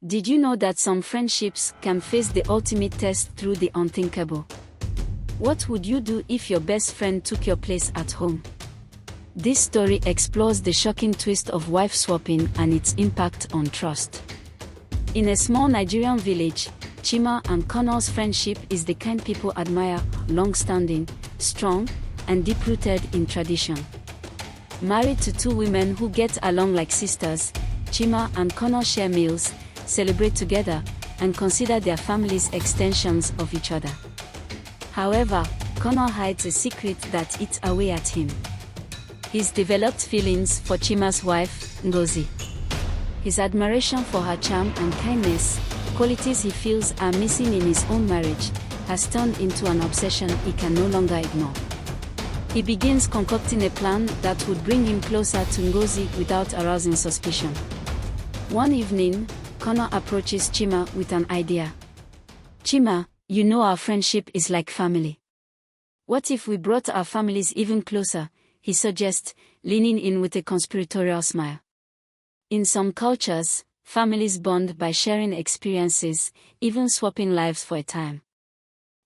Did you know that some friendships can face the ultimate test through the unthinkable? What would you do if your best friend took your place at home? This story explores the shocking twist of wife swapping and its impact on trust. In a small Nigerian village, Chima and Connor's friendship is the kind people admire, long-standing, strong, and deep-rooted in tradition. Married to two women who get along like sisters, Chima and Connor share meals, celebrate together, and consider their families extensions of each other. However, Connor hides a secret that eats away at him. He's developed feelings for Chima's wife, Ngozi. His admiration for her charm and kindness, qualities he feels are missing in his own marriage, has turned into an obsession he can no longer ignore. He begins concocting a plan that would bring him closer to Ngozi without arousing suspicion. One evening, Connor approaches Chima with an idea. "Chima, you know our friendship is like family. What if we brought our families even closer?" he suggests, leaning in with a conspiratorial smile. In some cultures, families bond by sharing experiences, even swapping lives for a time.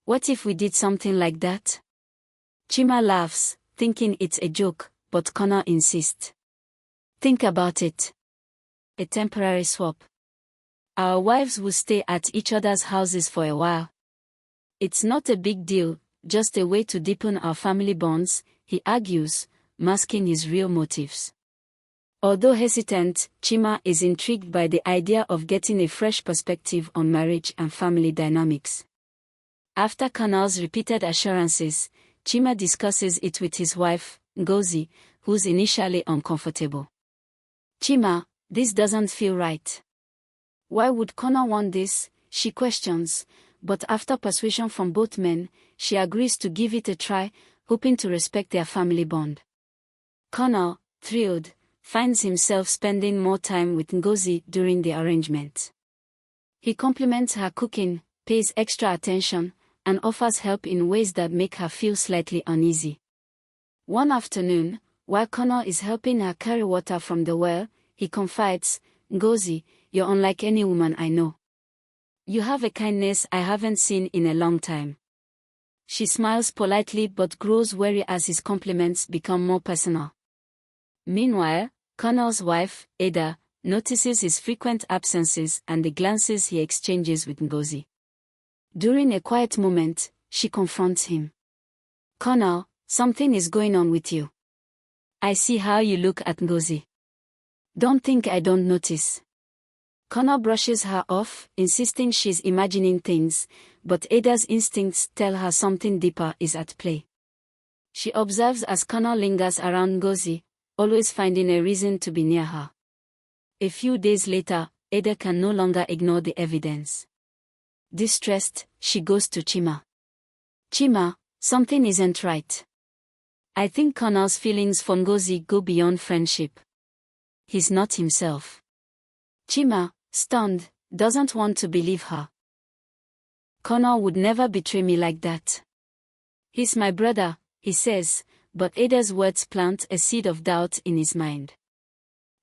What if we did something like that? Chima laughs, thinking it's a joke, but Connor insists. "Think about it. A temporary swap. Our wives will stay at each other's houses for a while. It's not a big deal, just a way to deepen our family bonds," he argues, masking his real motives. Although hesitant, Chima is intrigued by the idea of getting a fresh perspective on marriage and family dynamics. After Connor's repeated assurances, Chima discusses it with his wife, Ngozi, who's initially uncomfortable. "Chima, this doesn't feel right. Why would Connor want this?" she questions, but after persuasion from both men, she agrees to give it a try, hoping to respect their family bond. Connor, thrilled, finds himself spending more time with Ngozi during the arrangement. He compliments her cooking, pays extra attention, and offers help in ways that make her feel slightly uneasy. One afternoon, while Connor is helping her carry water from the well, he confides, "Ngozi, you're unlike any woman I know. You have a kindness I haven't seen in a long time." She smiles politely but grows wary as his compliments become more personal. Meanwhile, Connor's wife, Ada, notices his frequent absences and the glances he exchanges with Ngozi. During a quiet moment, she confronts him. "Connor, something is going on with you. I see how you look at Ngozi. Don't think I don't notice." Connor brushes her off, insisting she's imagining things, but Ada's instincts tell her something deeper is at play. She observes as Connor lingers around Ngozi, always finding a reason to be near her. A few days later, Ada can no longer ignore the evidence. Distressed, she goes to Chima. "Chima, something isn't right. I think Connor's feelings for Ngozi go beyond friendship. He's not himself." Chima, stunned, doesn't want to believe her. "Connor would never betray me like that. He's my brother," he says, but Ada's words plant a seed of doubt in his mind.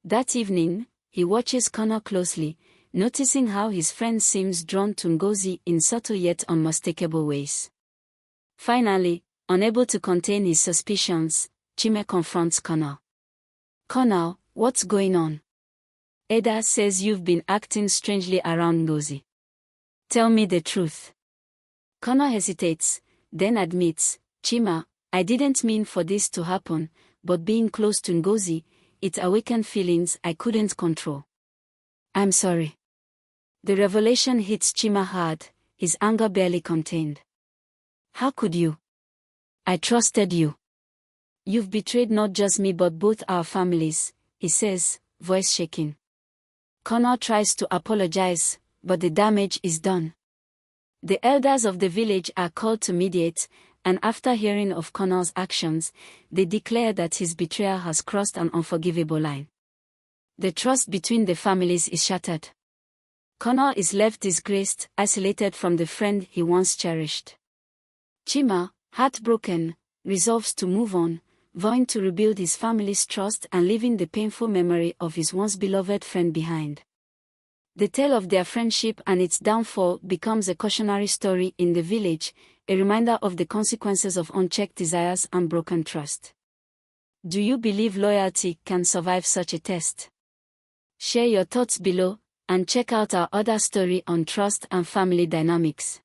That evening, he watches Connor closely, noticing how his friend seems drawn to Ngozi in subtle yet unmistakable ways. Finally, unable to contain his suspicions, Chima confronts Connor. "Connor, what's going on? Ada says you've been acting strangely around Ngozi. Tell me the truth." Connor hesitates, then admits, "Chima, I didn't mean for this to happen, but being close to Ngozi, it awakened feelings I couldn't control. I'm sorry." The revelation hits Chima hard, his anger barely contained. "How could you? I trusted you. You've betrayed not just me but both our families," he says, voice shaking. Connor tries to apologize, but the damage is done. The elders of the village are called to mediate, and after hearing of Connor's actions, they declare that his betrayal has crossed an unforgivable line. The trust between the families is shattered. Connor is left disgraced, isolated from the friend he once cherished. Chima, heartbroken, resolves to move on, vowing to rebuild his family's trust and leaving the painful memory of his once beloved friend behind. The tale of their friendship and its downfall becomes a cautionary story in the village, a reminder of the consequences of unchecked desires and broken trust. Do you believe loyalty can survive such a test? Share your thoughts below, and check out our other story on trust and family dynamics.